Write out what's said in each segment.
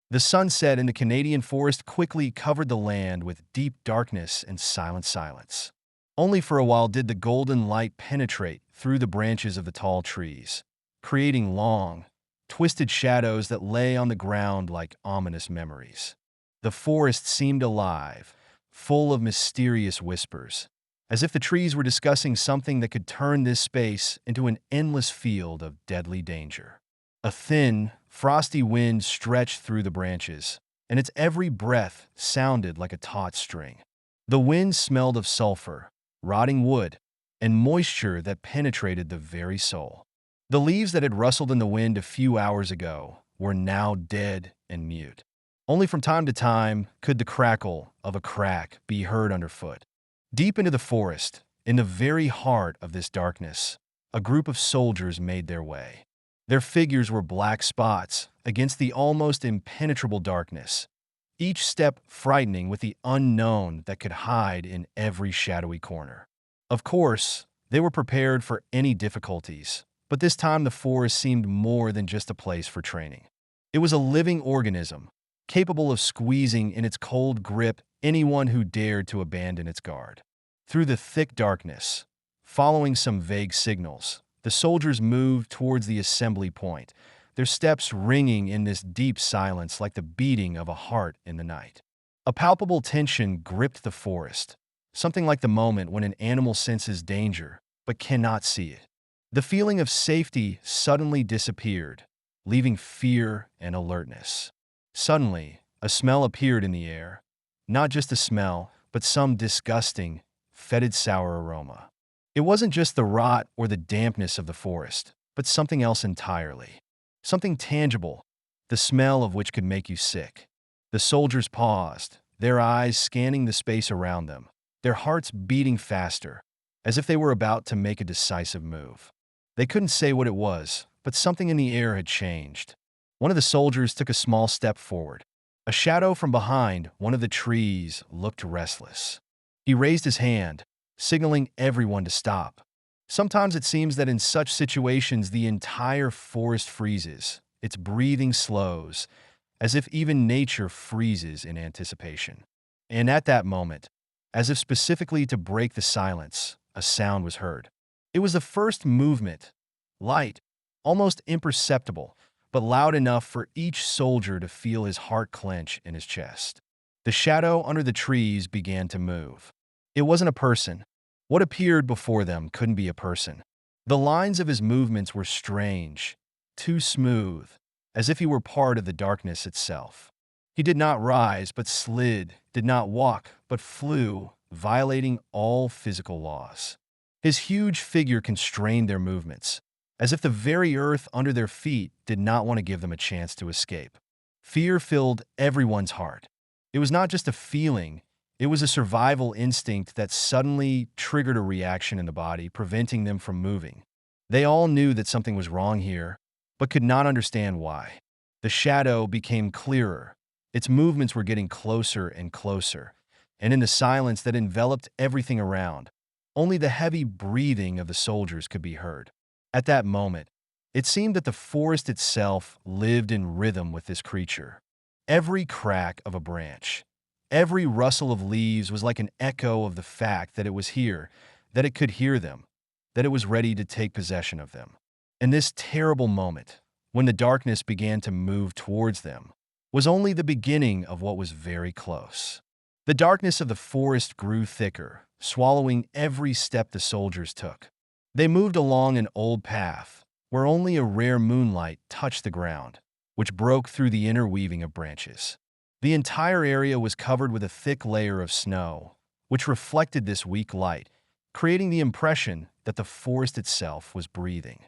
The sunset in the Canadian forest quickly covered the land with deep darkness and silent silence. Only for a while did the golden light penetrate through the branches of the tall trees, creating long, twisted shadows that lay on the ground like ominous memories. The forest seemed alive, full of mysterious whispers, as if the trees were discussing something that could turn this space into an endless field of deadly danger. A thin, frosty wind stretched through the branches, and its every breath sounded like a taut string. The wind smelled of sulfur, rotting wood, and moisture that penetrated the very soul. The leaves that had rustled in the wind a few hours ago were now dead and mute. Only from time to time could the crackle of a crack be heard underfoot. Deep into the forest, in the very heart of this darkness, a group of soldiers made their way. Their figures were black spots against the almost impenetrable darkness, each step frightening with the unknown that could hide in every shadowy corner. Of course, they were prepared for any difficulties, but this time the forest seemed more than just a place for training. It was a living organism, capable of squeezing in its cold grip anyone who dared to abandon its guard. Through the thick darkness, following some vague signals, the soldiers moved towards the assembly point, their steps ringing in this deep silence like the beating of a heart in the night. A palpable tension gripped the forest, something like the moment when an animal senses danger but cannot see it. The feeling of safety suddenly disappeared, leaving fear and alertness. Suddenly, a smell appeared in the air. Not just a smell, but some disgusting, fetid sour aroma. It wasn't just the rot or the dampness of the forest, but something else entirely. Something tangible, the smell of which could make you sick. The soldiers paused, their eyes scanning the space around them, their hearts beating faster, as if they were about to make a decisive move. They couldn't say what it was, but something in the air had changed. One of the soldiers took a small step forward. A shadow from behind one of the trees looked restless. He raised his hand, signaling everyone to stop. Sometimes it seems that in such situations the entire forest freezes, its breathing slows, as if even nature freezes in anticipation. And at that moment, as if specifically to break the silence, a sound was heard. It was the first movement, light, almost imperceptible, but loud enough for each soldier to feel his heart clench in his chest. The shadow under the trees began to move. It wasn't a person. What appeared before them couldn't be a person. The lines of his movements were strange, too smooth, as if he were part of the darkness itself. He did not rise, but slid, did not walk, but flew, violating all physical laws. His huge figure constrained their movements, as if the very earth under their feet did not want to give them a chance to escape. Fear filled everyone's heart. It was not just a feeling, it was a survival instinct that suddenly triggered a reaction in the body, preventing them from moving. They all knew that something was wrong here, but could not understand why. The shadow became clearer. Its movements were getting closer and closer, and in the silence that enveloped everything around, only the heavy breathing of the soldiers could be heard. At that moment, it seemed that the forest itself lived in rhythm with this creature. Every crack of a branch, every rustle of leaves was like an echo of the fact that it was here, that it could hear them, that it was ready to take possession of them. And this terrible moment, when the darkness began to move towards them, was only the beginning of what was very close. The darkness of the forest grew thicker, swallowing every step the soldiers took. They moved along an old path, where only a rare moonlight touched the ground, which broke through the interweaving of branches. The entire area was covered with a thick layer of snow, which reflected this weak light, creating the impression that the forest itself was breathing.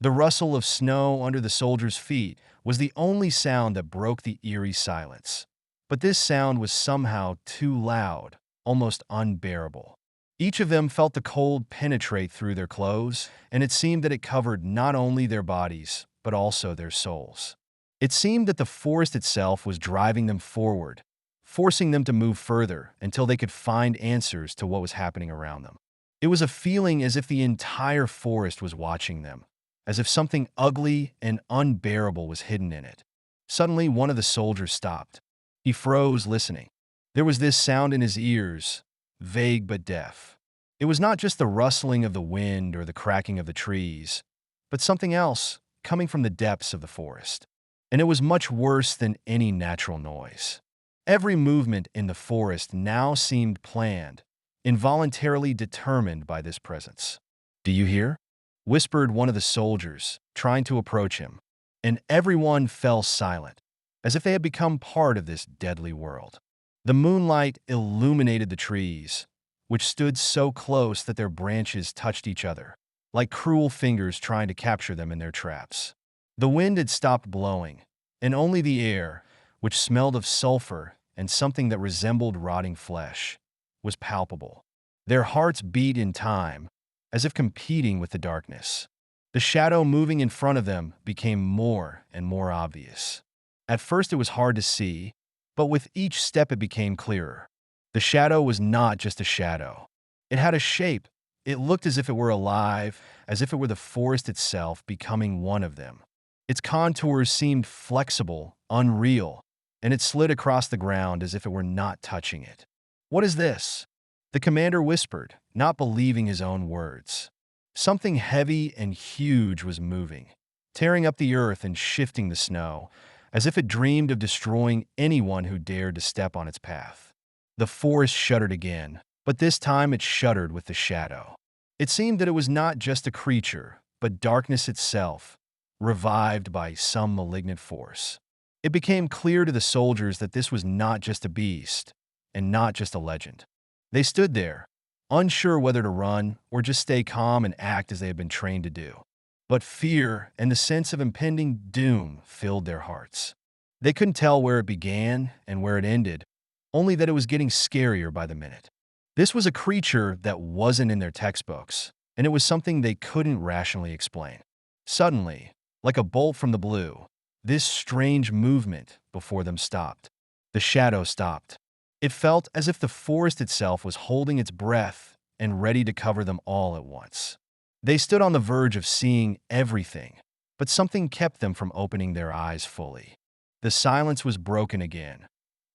The rustle of snow under the soldiers' feet was the only sound that broke the eerie silence. But this sound was somehow too loud, almost unbearable. Each of them felt the cold penetrate through their clothes, and it seemed that it covered not only their bodies, but also their souls. It seemed that the forest itself was driving them forward, forcing them to move further until they could find answers to what was happening around them. It was a feeling as if the entire forest was watching them, as if something ugly and unbearable was hidden in it. Suddenly, one of the soldiers stopped. He froze, listening. There was this sound in his ears, vague but deaf. It was not just the rustling of the wind or the cracking of the trees, but something else coming from the depths of the forest. And it was much worse than any natural noise. Every movement in the forest now seemed planned, involuntarily determined by this presence. "Do you hear?" whispered one of the soldiers, trying to approach him. And everyone fell silent, as if they had become part of this deadly world. The moonlight illuminated the trees, which stood so close that their branches touched each other, like cruel fingers trying to capture them in their traps. The wind had stopped blowing, and only the air, which smelled of sulfur and something that resembled rotting flesh, was palpable. Their hearts beat in time, as if competing with the darkness. The shadow moving in front of them became more and more obvious. At first it was hard to see, but with each step it became clearer. The shadow was not just a shadow. It had a shape. It looked as if it were alive, as if it were the forest itself becoming one of them. Its contours seemed flexible, unreal, and it slid across the ground as if it were not touching it. "What is this?" the commander whispered, not believing his own words. Something heavy and huge was moving, tearing up the earth and shifting the snow, as if it dreamed of destroying anyone who dared to step on its path. The forest shuddered again, but this time it shuddered with the shadow. It seemed that it was not just a creature, but darkness itself, revived by some malignant force. It became clear to the soldiers that this was not just a beast, and not just a legend. They stood there, unsure whether to run or just stay calm and act as they had been trained to do. But fear and the sense of impending doom filled their hearts. They couldn't tell where it began and where it ended, only that it was getting scarier by the minute. This was a creature that wasn't in their textbooks, and it was something they couldn't rationally explain. Suddenly, like a bolt from the blue, this strange movement before them stopped. The shadow stopped. It felt as if the forest itself was holding its breath and ready to cover them all at once. They stood on the verge of seeing everything, but something kept them from opening their eyes fully. The silence was broken again.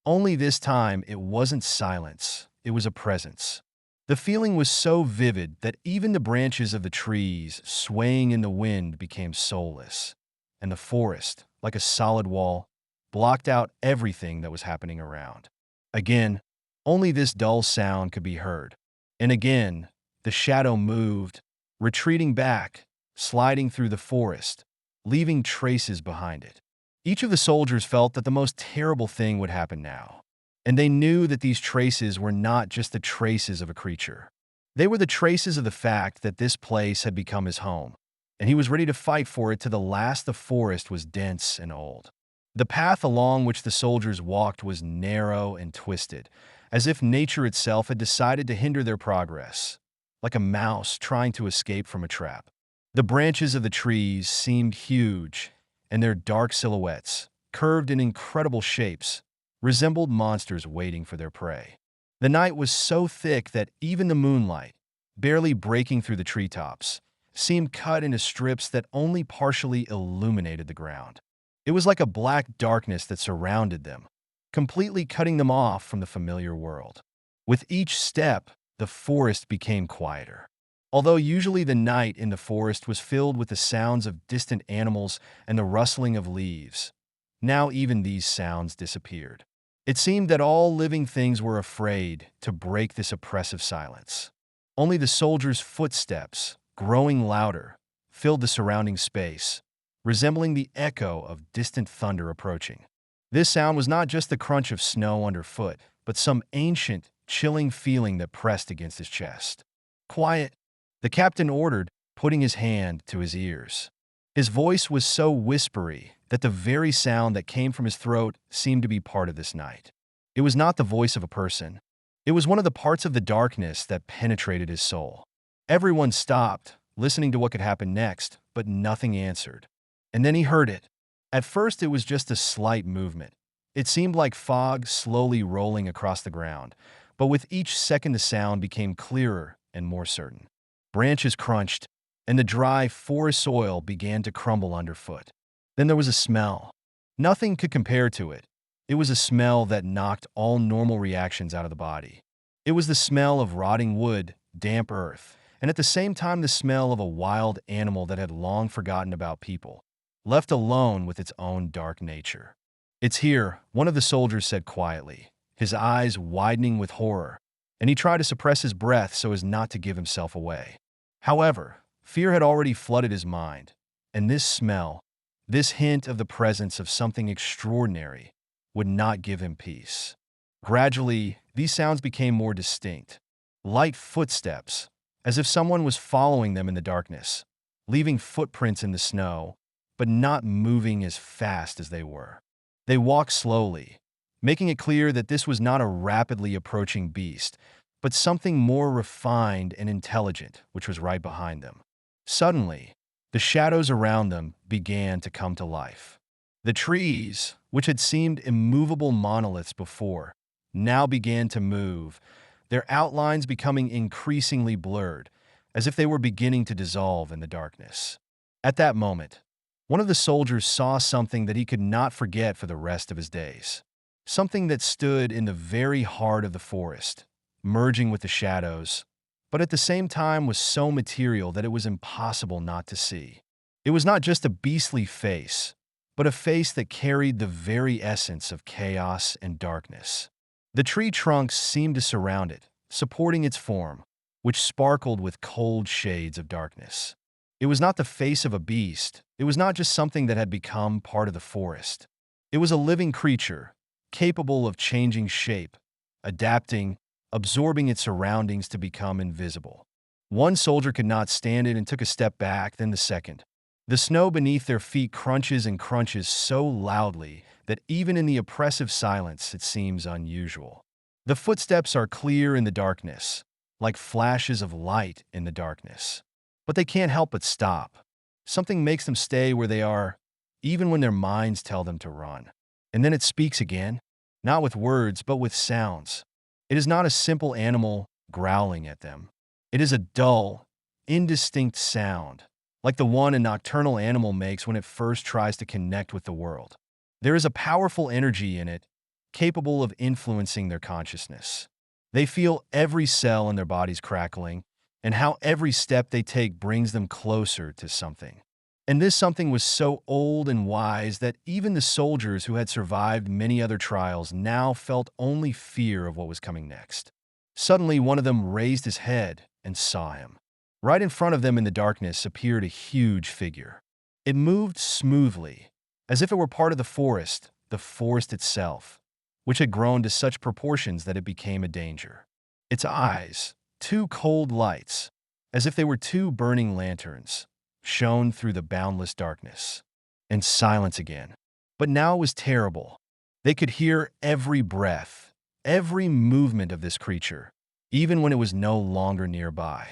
Only this time it wasn't silence, it was a presence. The feeling was so vivid that even the branches of the trees swaying in the wind became soulless, and the forest, like a solid wall, blocked out everything that was happening around. Again, only this dull sound could be heard. And again, the shadow moved, retreating back, sliding through the forest, leaving traces behind it. Each of the soldiers felt that the most terrible thing would happen now. And they knew that these traces were not just the traces of a creature. They were the traces of the fact that this place had become his home, and he was ready to fight for it to the last. The forest was dense and old. The path along which the soldiers walked was narrow and twisted, as if nature itself had decided to hinder their progress, like a mouse trying to escape from a trap. The branches of the trees seemed huge, and their dark silhouettes, curved in incredible shapes, resembled monsters waiting for their prey. The night was so thick that even the moonlight, barely breaking through the treetops, seemed cut into strips that only partially illuminated the ground. It was like a black darkness that surrounded them, completely cutting them off from the familiar world. With each step, the forest became quieter. Although usually the night in the forest was filled with the sounds of distant animals and the rustling of leaves, now even these sounds disappeared. It seemed that all living things were afraid to break this oppressive silence. Only the soldiers' footsteps, growing louder, filled the surrounding space, resembling the echo of distant thunder approaching. This sound was not just the crunch of snow underfoot, but some ancient, chilling feeling that pressed against his chest. "Quiet," the captain ordered, putting his hand to his ears. His voice was so whispery that the very sound that came from his throat seemed to be part of this night. It was not the voice of a person. It was one of the parts of the darkness that penetrated his soul. Everyone stopped, listening to what could happen next, but nothing answered. And then he heard it. At first, it was just a slight movement. It seemed like fog slowly rolling across the ground, but with each second the sound became clearer and more certain. Branches crunched, and the dry forest soil began to crumble underfoot. Then there was a smell. Nothing could compare to it. It was a smell that knocked all normal reactions out of the body. It was the smell of rotting wood, damp earth, and at the same time the smell of a wild animal that had long forgotten about people, left alone with its own dark nature. "It's here," one of the soldiers said quietly, his eyes widening with horror, and he tried to suppress his breath so as not to give himself away. However, fear had already flooded his mind, and this smell, this hint of the presence of something extraordinary, would not give him peace. Gradually, these sounds became more distinct. Light footsteps, as if someone was following them in the darkness, leaving footprints in the snow, but not moving as fast as they were. They walked slowly, making it clear that this was not a rapidly approaching beast, but something more refined and intelligent, which was right behind them. Suddenly, the shadows around them began to come to life. The trees, which had seemed immovable monoliths before, now began to move, their outlines becoming increasingly blurred, as if they were beginning to dissolve in the darkness. At that moment, one of the soldiers saw something that he could not forget for the rest of his days. Something that stood in the very heart of the forest, merging with the shadows, but at the same time was so material that it was impossible not to see. It was not just a beastly face, but a face that carried the very essence of chaos and darkness. The tree trunks seemed to surround it, supporting its form, which sparkled with cold shades of darkness. It was not the face of a beast. It was not just something that had become part of the forest. It was a living creature, capable of changing shape, adapting, absorbing its surroundings to become invisible. One soldier could not stand it and took a step back, then the second. The snow beneath their feet crunches and crunches so loudly that even in the oppressive silence it seems unusual. The footsteps are clear in the darkness, like flashes of light in the darkness. But they can't help but stop. Something makes them stay where they are, even when their minds tell them to run. And then it speaks again, not with words, but with sounds. It is not a simple animal growling at them. It is a dull, indistinct sound, like the one a nocturnal animal makes when it first tries to connect with the world. There is a powerful energy in it, capable of influencing their consciousness. They feel every cell in their bodies crackling, and how every step they take brings them closer to something. And this something was so old and wise that even the soldiers who had survived many other trials now felt only fear of what was coming next. Suddenly, one of them raised his head and saw him. Right in front of them in the darkness appeared a huge figure. It moved smoothly, as if it were part of the forest itself, which had grown to such proportions that it became a danger. Its eyes, two cold lights, as if they were two burning lanterns, shone through the boundless darkness. And silence again. But now it was terrible. They could hear every breath, every movement of this creature, even when it was no longer nearby.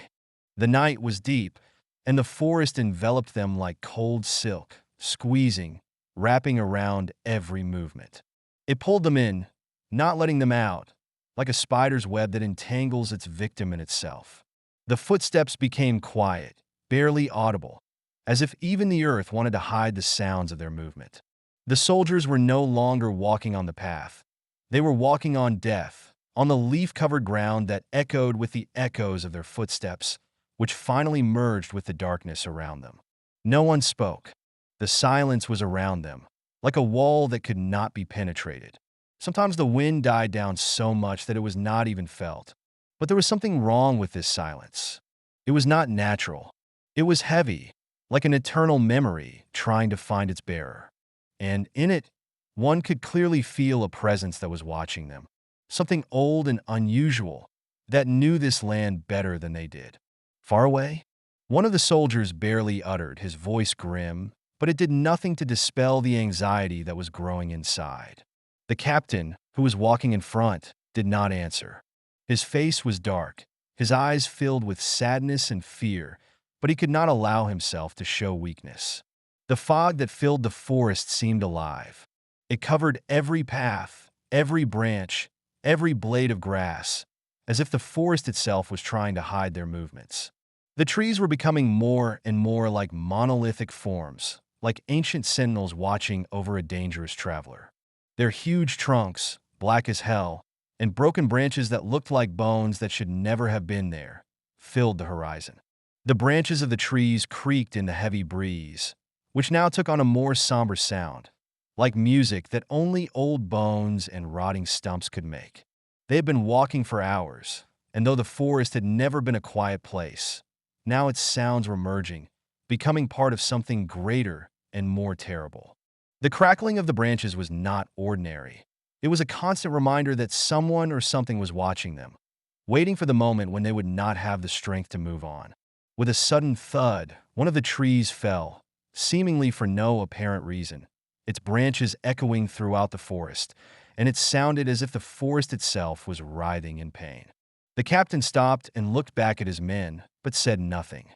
The night was deep, and the forest enveloped them like cold silk, squeezing, wrapping around every movement. It pulled them in, not letting them out, like a spider's web that entangles its victim in itself. The footsteps became quiet, barely audible, as if even the earth wanted to hide the sounds of their movement. The soldiers were no longer walking on the path. They were walking on death, on the leaf-covered ground that echoed with the echoes of their footsteps, which finally merged with the darkness around them. No one spoke. The silence was around them, like a wall that could not be penetrated. Sometimes the wind died down so much that it was not even felt. But there was something wrong with this silence. It was not natural. It was heavy, like an eternal memory trying to find its bearer. And in it, one could clearly feel a presence that was watching them. Something old and unusual that knew this land better than they did. Far away, one of the soldiers barely uttered, his voice grim, but it did nothing to dispel the anxiety that was growing inside. The captain, who was walking in front, did not answer. His face was dark, his eyes filled with sadness and fear, but he could not allow himself to show weakness. The fog that filled the forest seemed alive. It covered every path, every branch, every blade of grass, as if the forest itself was trying to hide their movements. The trees were becoming more and more like monolithic forms, like ancient sentinels watching over a dangerous traveler. Their huge trunks, black as hell, and broken branches that looked like bones that should never have been there, filled the horizon. The branches of the trees creaked in the heavy breeze, which now took on a more somber sound, like music that only old bones and rotting stumps could make. They had been walking for hours, and though the forest had never been a quiet place, now its sounds were merging, becoming part of something greater and more terrible. The crackling of the branches was not ordinary. It was a constant reminder that someone or something was watching them, waiting for the moment when they would not have the strength to move on. With a sudden thud, one of the trees fell, seemingly for no apparent reason, its branches echoing throughout the forest, and it sounded as if the forest itself was writhing in pain. The captain stopped and looked back at his men, but said nothing.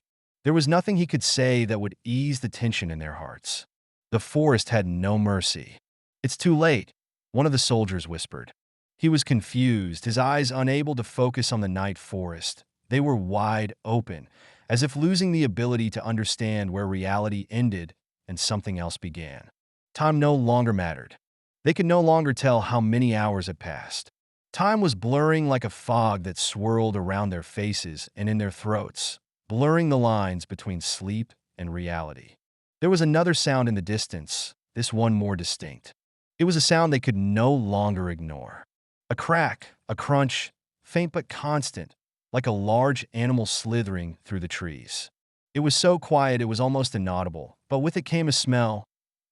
There was nothing he could say that would ease the tension in their hearts. The forest had no mercy. "It's too late," one of the soldiers whispered. He was confused, his eyes unable to focus on the night forest. They were wide open, as if losing the ability to understand where reality ended and something else began. Time no longer mattered. They could no longer tell how many hours had passed. Time was blurring like a fog that swirled around their faces and in their throats, blurring the lines between sleep and reality. There was another sound in the distance, this one more distinct. It was a sound they could no longer ignore. A crack, a crunch, faint but constant, like a large animal slithering through the trees. It was so quiet it was almost inaudible, but with it came a smell,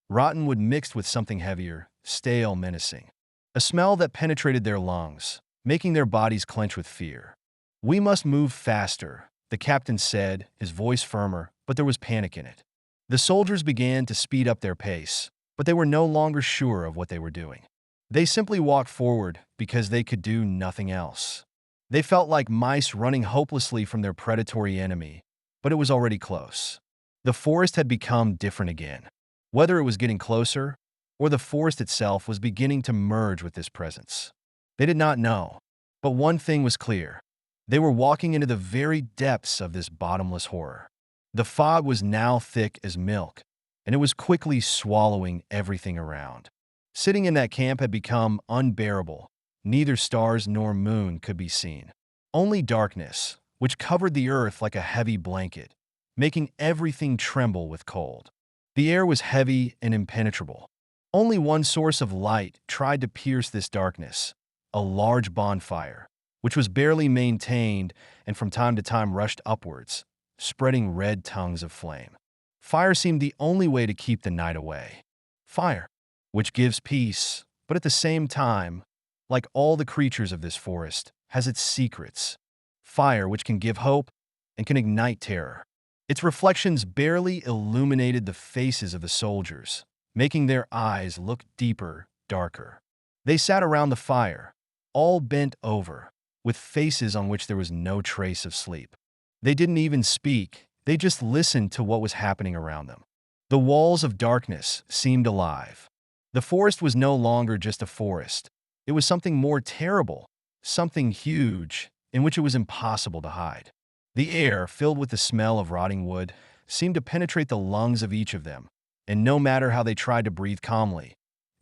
rotten wood mixed with something heavier, stale, menacing. A smell that penetrated their lungs, making their bodies clench with fear. "We must move faster," the captain said, his voice firmer, but there was panic in it. The soldiers began to speed up their pace, but they were no longer sure of what they were doing. They simply walked forward because they could do nothing else. They felt like mice running hopelessly from their predatory enemy, but it was already close. The forest had become different again. Whether it was getting closer, or the forest itself was beginning to merge with this presence, they did not know. But one thing was clear. They were walking into the very depths of this bottomless horror. The fog was now thick as milk, and it was quickly swallowing everything around. Sitting in that camp had become unbearable. Neither stars nor moon could be seen. Only darkness, which covered the earth like a heavy blanket, making everything tremble with cold. The air was heavy and impenetrable. Only one source of light tried to pierce this darkness, a large bonfire, which was barely maintained and from time to time rushed upwards, spreading red tongues of flame. Fire seemed the only way to keep the night away. Fire, which gives peace, but at the same time, like all the creatures of this forest, has its secrets. Fire, which can give hope and can ignite terror. Its reflections barely illuminated the faces of the soldiers, making their eyes look deeper, darker. They sat around the fire, all bent over, with faces on which there was no trace of sleep. They didn't even speak, they just listened to what was happening around them. The walls of darkness seemed alive. The forest was no longer just a forest. It was something more terrible, something huge, in which it was impossible to hide. The air, filled with the smell of rotting wood, seemed to penetrate the lungs of each of them, and no matter how they tried to breathe calmly,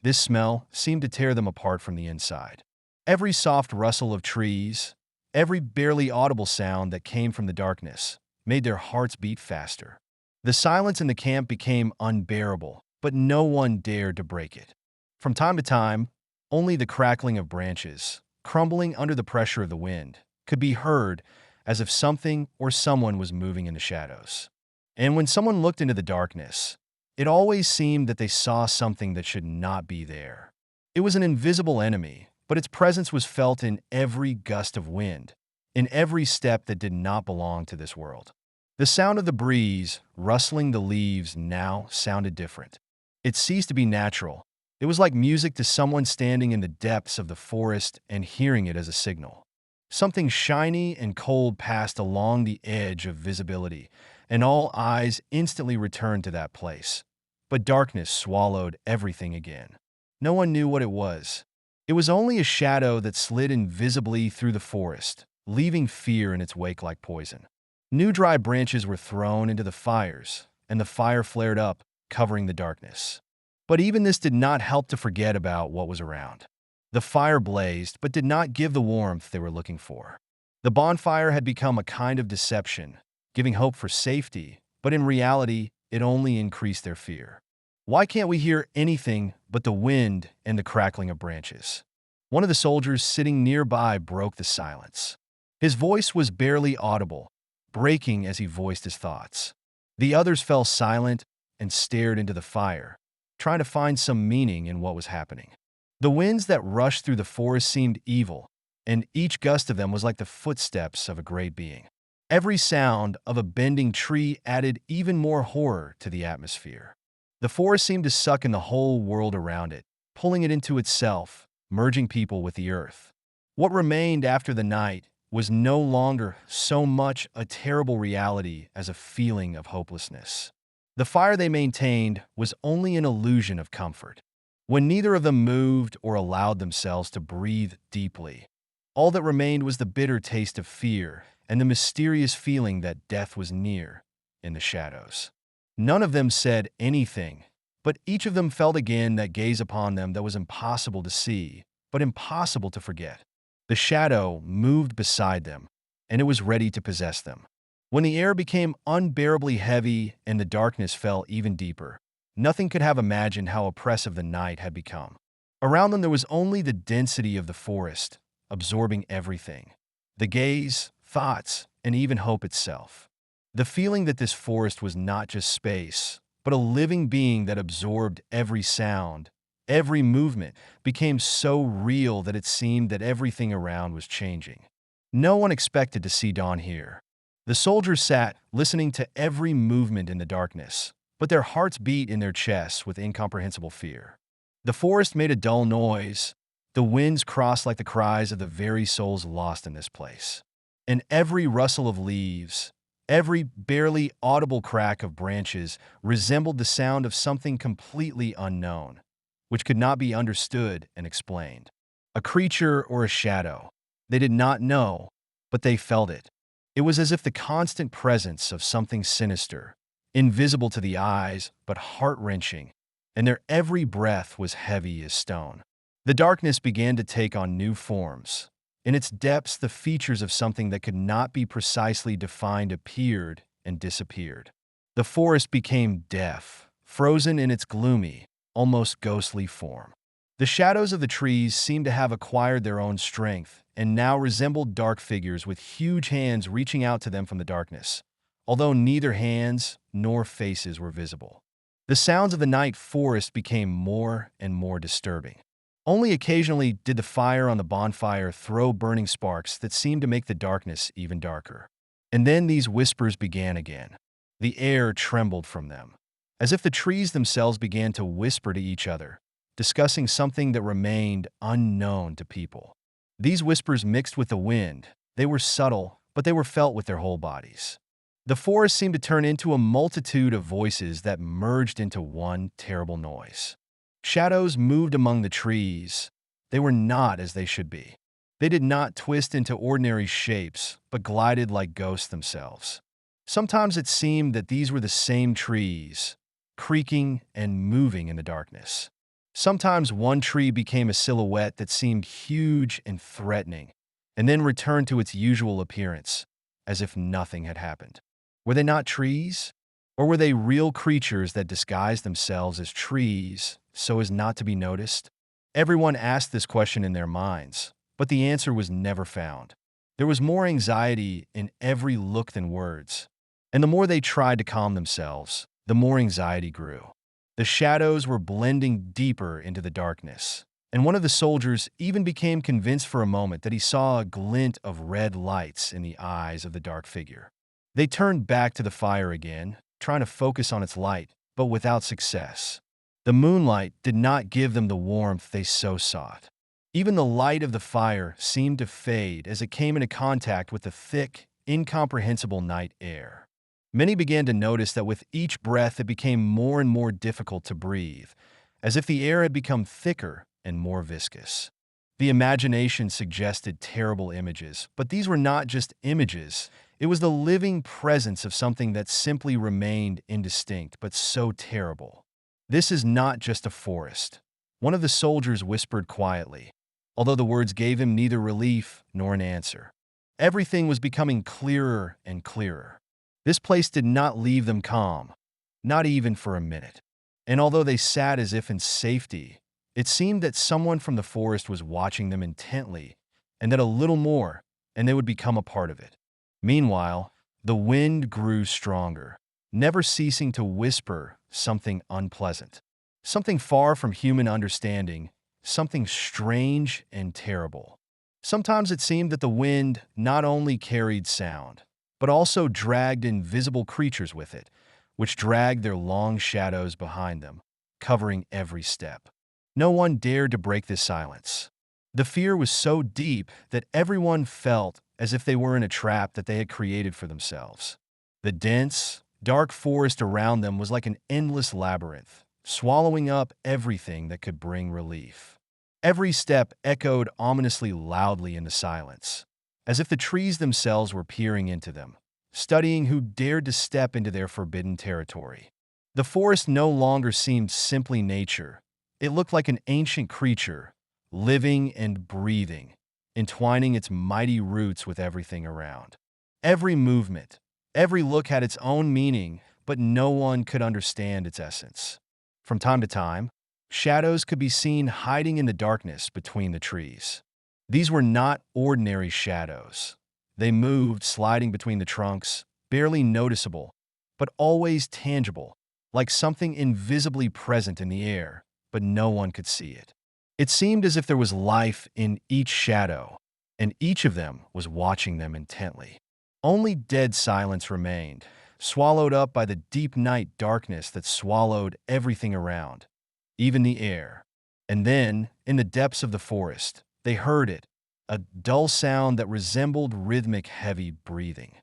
this smell seemed to tear them apart from the inside. Every soft rustle of trees, every barely audible sound that came from the darkness, made their hearts beat faster. The silence in the camp became unbearable, but no one dared to break it. From time to time, only the crackling of branches, crumbling under the pressure of the wind, could be heard, as if something or someone was moving in the shadows. And when someone looked into the darkness, it always seemed that they saw something that should not be there. It was an invisible enemy, but its presence was felt in every gust of wind, in every step that did not belong to this world. The sound of the breeze, rustling the leaves, now sounded different. It ceased to be natural. It was like music to someone standing in the depths of the forest and hearing it as a signal. Something shiny and cold passed along the edge of visibility, and all eyes instantly returned to that place. But darkness swallowed everything again. No one knew what it was. It was only a shadow that slid invisibly through the forest, leaving fear in its wake like poison. New dry branches were thrown into the fires, and the fire flared up, covering the darkness. But even this did not help to forget about what was around. The fire blazed, but did not give the warmth they were looking for. The bonfire had become a kind of deception, giving hope for safety, but in reality, it only increased their fear. Why can't we hear anything but the wind and the crackling of branches? One of the soldiers sitting nearby broke the silence. His voice was barely audible, breaking as he voiced his thoughts. The others fell silent and stared into the fire, trying to find some meaning in what was happening. The winds that rushed through the forest seemed evil, and each gust of them was like the footsteps of a great being. Every sound of a bending tree added even more horror to the atmosphere. The forest seemed to suck in the whole world around it, pulling it into itself, merging people with the earth. What remained after the night was no longer so much a terrible reality as a feeling of hopelessness. The fire they maintained was only an illusion of comfort. When neither of them moved or allowed themselves to breathe deeply, all that remained was the bitter taste of fear and the mysterious feeling that death was near in the shadows. None of them said anything, but each of them felt again that gaze upon them that was impossible to see, but impossible to forget. The shadow moved beside them, and it was ready to possess them. When the air became unbearably heavy and the darkness fell even deeper, nothing could have imagined how oppressive the night had become. Around them there was only the density of the forest, absorbing everything. The gaze, thoughts, and even hope itself. The feeling that this forest was not just space, but a living being that absorbed every sound, every movement, became so real that it seemed that everything around was changing. No one expected to see dawn here. The soldiers sat, listening to every movement in the darkness, but their hearts beat in their chests with incomprehensible fear. The forest made a dull noise. The winds crossed like the cries of the very souls lost in this place. And every rustle of leaves, every barely audible crack of branches resembled the sound of something completely unknown, which could not be understood and explained. A creature or a shadow. They did not know, but they felt it. It was as if the constant presence of something sinister, invisible to the eyes but heart-wrenching, and their every breath was heavy as stone. The darkness began to take on new forms. In its depths, the features of something that could not be precisely defined appeared and disappeared. The forest became deaf, frozen in its gloomy, almost ghostly form. The shadows of the trees seemed to have acquired their own strength and now resembled dark figures with huge hands reaching out to them from the darkness, although neither hands nor faces were visible. The sounds of the night forest became more and more disturbing. Only occasionally did the fire on the bonfire throw burning sparks that seemed to make the darkness even darker. And then these whispers began again. The air trembled from them, as if the trees themselves began to whisper to each other, discussing something that remained unknown to people. These whispers mixed with the wind. They were subtle, but they were felt with their whole bodies. The forest seemed to turn into a multitude of voices that merged into one terrible noise. Shadows moved among the trees. They were not as they should be. They did not twist into ordinary shapes, but glided like ghosts themselves. Sometimes it seemed that these were the same trees, creaking and moving in the darkness. Sometimes one tree became a silhouette that seemed huge and threatening, and then returned to its usual appearance, as if nothing had happened. Were they not trees? Or were they real creatures that disguised themselves as trees so as not to be noticed? Everyone asked this question in their minds, but the answer was never found. There was more anxiety in every look than words, and the more they tried to calm themselves, the more anxiety grew. The shadows were blending deeper into the darkness, and one of the soldiers even became convinced for a moment that he saw a glint of red lights in the eyes of the dark figure. They turned back to the fire again, trying to focus on its light, but without success. The moonlight did not give them the warmth they so sought. Even the light of the fire seemed to fade as it came into contact with the thick, incomprehensible night air. Many began to notice that with each breath it became more and more difficult to breathe, as if the air had become thicker and more viscous. The imagination suggested terrible images, but these were not just images. It was the living presence of something that simply remained indistinct, but so terrible. This is not just a forest. One of the soldiers whispered quietly, although the words gave him neither relief nor an answer. Everything was becoming clearer and clearer. This place did not leave them calm, not even for a minute. And although they sat as if in safety, it seemed that someone from the forest was watching them intently, and that a little more, and they would become a part of it. Meanwhile, the wind grew stronger, never ceasing to whisper something unpleasant, something far from human understanding, something strange and terrible. Sometimes it seemed that the wind not only carried sound, but also dragged invisible creatures with it, which dragged their long shadows behind them, covering every step. No one dared to break this silence. The fear was so deep that everyone felt as if they were in a trap that they had created for themselves. The dense, dark forest around them was like an endless labyrinth, swallowing up everything that could bring relief. Every step echoed ominously loudly in the silence, as if the trees themselves were peering into them, studying who dared to step into their forbidden territory. The forest no longer seemed simply nature. It looked like an ancient creature, living and breathing, entwining its mighty roots with everything around. Every movement, every look had its own meaning, but no one could understand its essence. From time to time, shadows could be seen hiding in the darkness between the trees. These were not ordinary shadows. They moved, sliding between the trunks, barely noticeable, but always tangible, like something invisibly present in the air, but no one could see it. It seemed as if there was life in each shadow, and each of them was watching them intently. Only dead silence remained, swallowed up by the deep night darkness that swallowed everything around, even the air. And then, in the depths of the forest, they heard it, a dull sound that resembled rhythmic heavy breathing.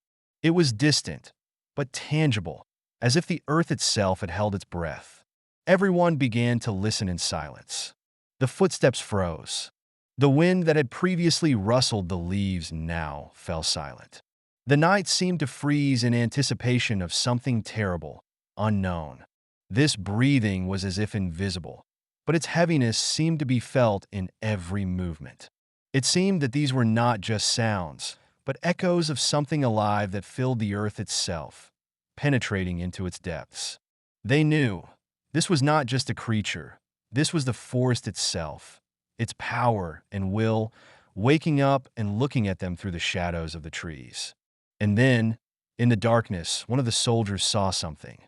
It was distant, but tangible, as if the earth itself had held its breath. Everyone began to listen in silence. The footsteps froze. The wind that had previously rustled the leaves now fell silent. The night seemed to freeze in anticipation of something terrible, unknown. This breathing was as if invisible, but its heaviness seemed to be felt in every movement. It seemed that these were not just sounds, but echoes of something alive that filled the earth itself, penetrating into its depths. They knew this was not just a creature. This was the forest itself, its power and will, waking up and looking at them through the shadows of the trees. And then, in the darkness, one of the soldiers saw something.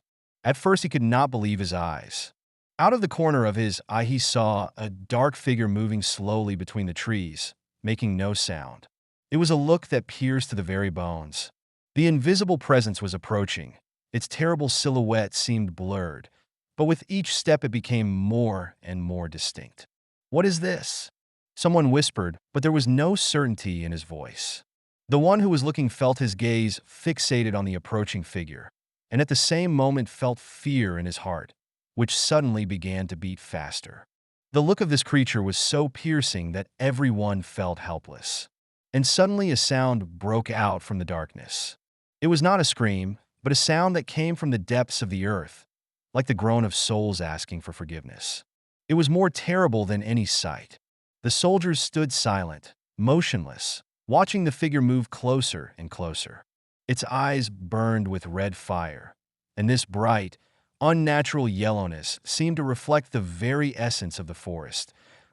At first, he could not believe his eyes. Out of the corner of his eye, he saw a dark figure moving slowly between the trees, making no sound. It was a look that pierced to the very bones. The invisible presence was approaching. Its terrible silhouette seemed blurred, but with each step it became more and more distinct. "What is this?" Someone whispered, but there was no certainty in his voice. The one who was looking felt his gaze fixated on the approaching figure, and at the same moment felt fear in his heart, which suddenly began to beat faster. The look of this creature was so piercing that everyone felt helpless. And suddenly a sound broke out from the darkness. It was not a scream, but a sound that came from the depths of the earth, like the groan of souls asking for forgiveness. It was more terrible than any sight. The soldiers stood silent, motionless, watching the figure move closer and closer. Its eyes burned with red fire, and this bright, unnatural yellowness seemed to reflect the very essence of the forest,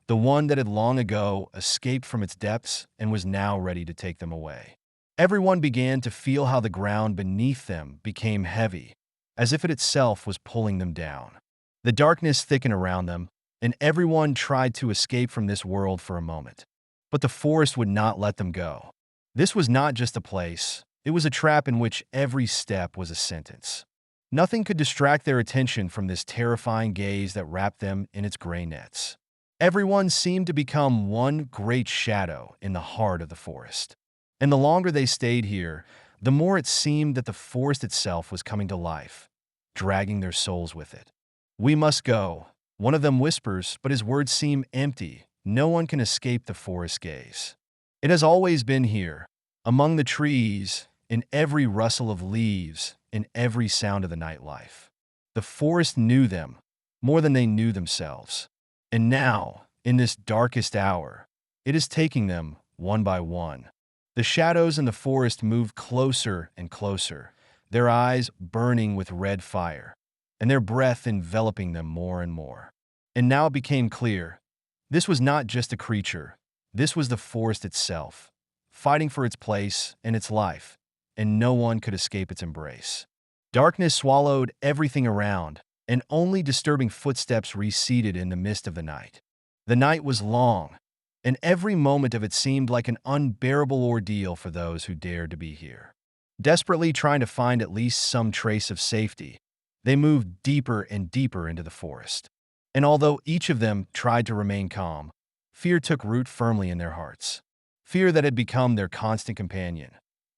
the one that had long ago escaped from its depths and was now ready to take them away. Everyone began to feel how the ground beneath them became heavy, as if it itself was pulling them down. The darkness thickened around them, and everyone tried to escape from this world for a moment. But the forest would not let them go. This was not just a place, it was a trap in which every step was a sentence. Nothing could distract their attention from this terrifying gaze that wrapped them in its gray nets. Everyone seemed to become one great shadow in the heart of the forest. And the longer they stayed here, the more it seemed that the forest itself was coming to life, dragging their souls with it. "We must go," one of them whispers, but his words seem empty, no one can escape the forest gaze. It has always been here, among the trees, in every rustle of leaves, in every sound of the nightlife. The forest knew them, more than they knew themselves. And now, in this darkest hour, it is taking them one by one. The shadows in the forest moved closer and closer, their eyes burning with red fire, and their breath enveloping them more and more. And now it became clear, this was not just a creature, this was the forest itself, fighting for its place and its life, and no one could escape its embrace. Darkness swallowed everything around, and only disturbing footsteps receded in the mist of the night. The night was long, and every moment of it seemed like an unbearable ordeal for those who dared to be here. Desperately trying to find at least some trace of safety, they moved deeper and deeper into the forest. And although each of them tried to remain calm, fear took root firmly in their hearts. Fear that had become their constant companion.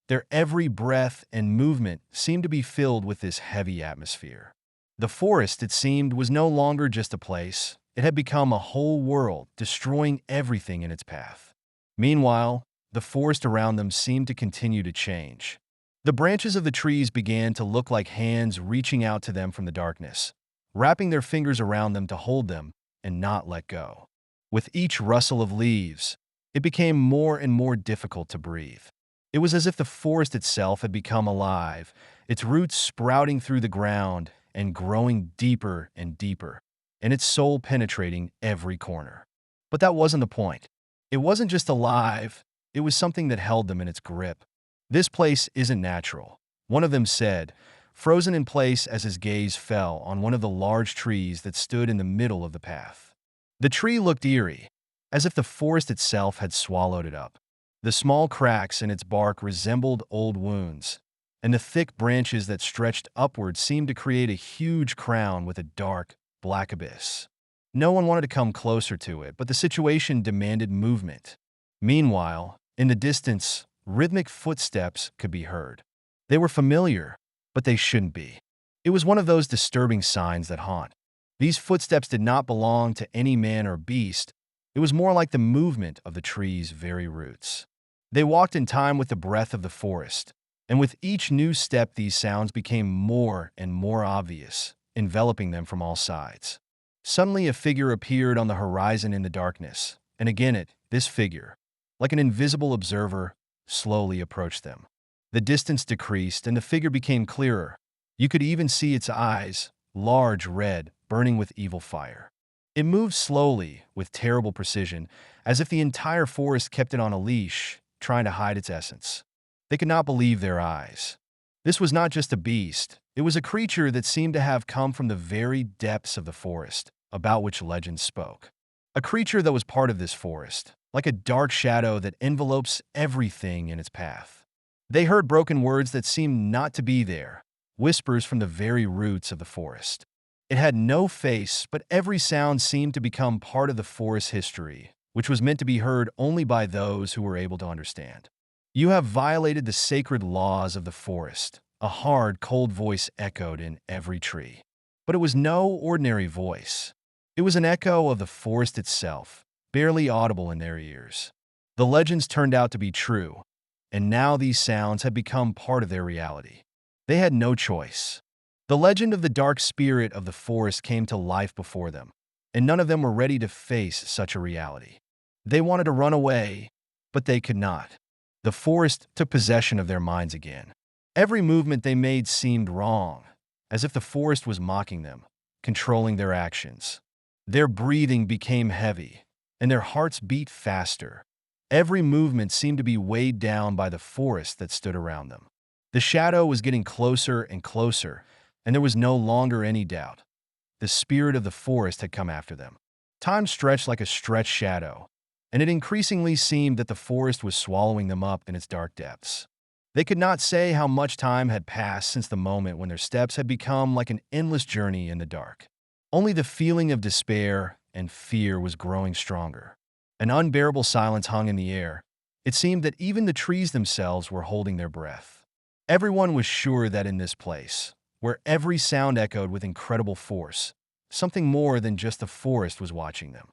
Their every breath and movement seemed to be filled with this heavy atmosphere. The forest, it seemed, was no longer just a place. It had become a whole world, destroying everything in its path. Meanwhile, the forest around them seemed to continue to change. The branches of the trees began to look like hands reaching out to them from the darkness, wrapping their fingers around them to hold them and not let go. With each rustle of leaves, it became more and more difficult to breathe. It was as if the forest itself had become alive, its roots sprouting through the ground and growing deeper and deeper, and its soul penetrating every corner. But that wasn't the point. It wasn't just alive, it was something that held them in its grip. This place isn't natural, one of them said, frozen in place as his gaze fell on one of the large trees that stood in the middle of the path. The tree looked eerie, as if the forest itself had swallowed it up. The small cracks in its bark resembled old wounds, and the thick branches that stretched upward seemed to create a huge crown with a dark, black abyss. No one wanted to come closer to it, but the situation demanded movement. Meanwhile, in the distance, rhythmic footsteps could be heard. They were familiar, but they shouldn't be. It was one of those disturbing signs that haunt. These footsteps did not belong to any man or beast. It was more like the movement of the tree's very roots. They walked in time with the breath of the forest, and with each new step these sounds became more and more obvious, enveloping them from all sides. Suddenly a figure appeared on the horizon in the darkness, and again this figure, like an invisible observer, slowly approached them. The distance decreased and the figure became clearer. You could even see its eyes, large red, burning with evil fire. It moved slowly, with terrible precision, as if the entire forest kept it on a leash, trying to hide its essence. They could not believe their eyes. This was not just a beast, it was a creature that seemed to have come from the very depths of the forest, about which legends spoke. A creature that was part of this forest, like a dark shadow that envelopes everything in its path. They heard broken words that seemed not to be there, whispers from the very roots of the forest. It had no face, but every sound seemed to become part of the forest's history, which was meant to be heard only by those who were able to understand. "You have violated the sacred laws of the forest," a hard, cold voice echoed in every tree. But it was no ordinary voice. It was an echo of the forest itself, barely audible in their ears. The legends turned out to be true, and now these sounds had become part of their reality. They had no choice. The legend of the dark spirit of the forest came to life before them, and none of them were ready to face such a reality. They wanted to run away, but they could not. The forest took possession of their minds again. Every movement they made seemed wrong, as if the forest was mocking them, controlling their actions. Their breathing became heavy, and their hearts beat faster. Every movement seemed to be weighed down by the forest that stood around them. The shadow was getting closer and closer, and there was no longer any doubt. The spirit of the forest had come after them. Time stretched like a stretched shadow, and it increasingly seemed that the forest was swallowing them up in its dark depths. They could not say how much time had passed since the moment when their steps had become like an endless journey in the dark. Only the feeling of despair and fear was growing stronger. An unbearable silence hung in the air. It seemed that even the trees themselves were holding their breath. Everyone was sure that in this place, where every sound echoed with incredible force, something more than just the forest was watching them.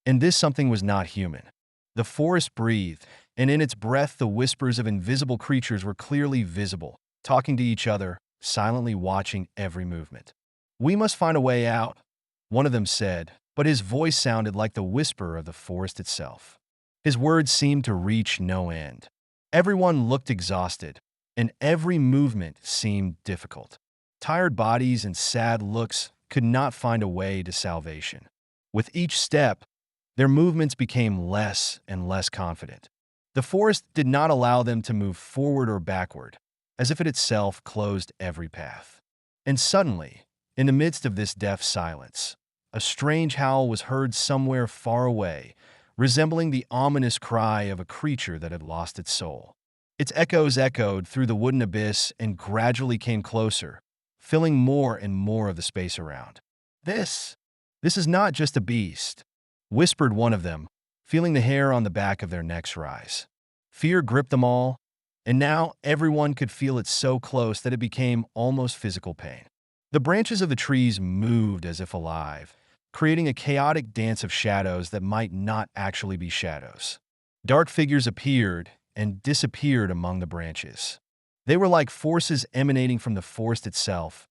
And this something was not human. The forest breathed, and in its breath the whispers of invisible creatures were clearly visible, talking to each other, silently watching every movement. "We must find a way out," one of them said, but his voice sounded like the whisper of the forest itself. His words seemed to reach no end. Everyone looked exhausted, and every movement seemed difficult. Tired bodies and sad looks could not find a way to salvation. With each step, their movements became less and less confident. The forest did not allow them to move forward or backward, as if it itself closed every path. And suddenly, in the midst of this deaf silence, a strange howl was heard somewhere far away, resembling the ominous cry of a creature that had lost its soul. Its echoes echoed through the wooden abyss and gradually came closer, filling more and more of the space around. This is not just a beast," whispered one of them, feeling the hair on the back of their necks rise. Fear gripped them all, and now everyone could feel it so close that it became almost physical pain. The branches of the trees moved as if alive, creating a chaotic dance of shadows that might not actually be shadows. Dark figures appeared and disappeared among the branches. They were like forces emanating from the forest itself,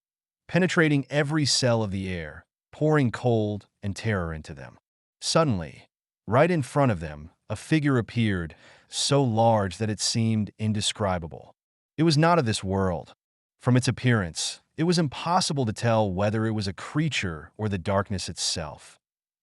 penetrating every cell of the air, pouring cold and terror into them. Suddenly, right in front of them, a figure appeared, so large that it seemed indescribable. It was not of this world. From its appearance, it was impossible to tell whether it was a creature or the darkness itself,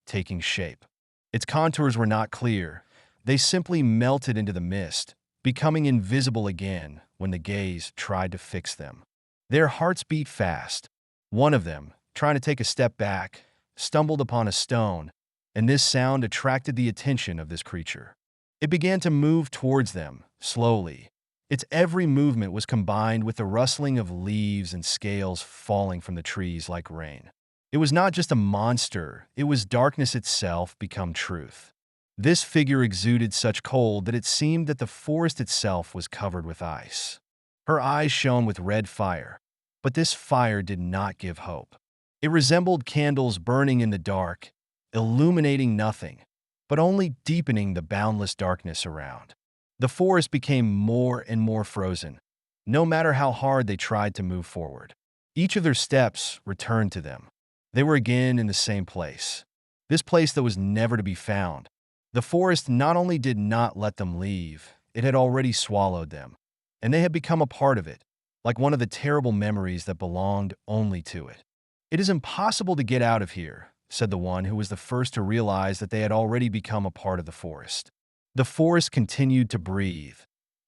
taking shape. Its contours were not clear. They simply melted into the mist, becoming invisible again when the gaze tried to fix them. Their hearts beat fast. One of them, trying to take a step back, stumbled upon a stone, and this sound attracted the attention of this creature. It began to move towards them, slowly. Its every movement was combined with the rustling of leaves and scales falling from the trees like rain. It was not just a monster, it was darkness itself become truth. This figure exuded such cold that it seemed that the forest itself was covered with ice. Her eyes shone with red fire, but this fire did not give hope. It resembled candles burning in the dark, illuminating nothing, but only deepening the boundless darkness around. The forest became more and more frozen, no matter how hard they tried to move forward. Each of their steps returned to them. They were again in the same place, this place that was never to be found. The forest not only did not let them leave, it had already swallowed them, and they had become a part of it, like one of the terrible memories that belonged only to it. "It is impossible to get out of here," said the one who was the first to realize that they had already become a part of the forest. The forest continued to breathe,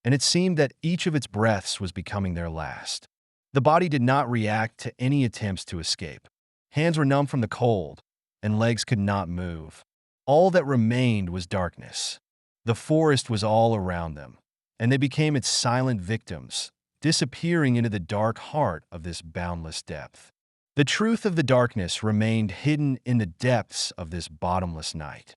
and it seemed that each of its breaths was becoming their last. The body did not react to any attempts to escape. Hands were numb from the cold, and legs could not move. All that remained was darkness. The forest was all around them, and they became its silent victims, disappearing into the dark heart of this boundless depth. The truth of the darkness remained hidden in the depths of this bottomless night.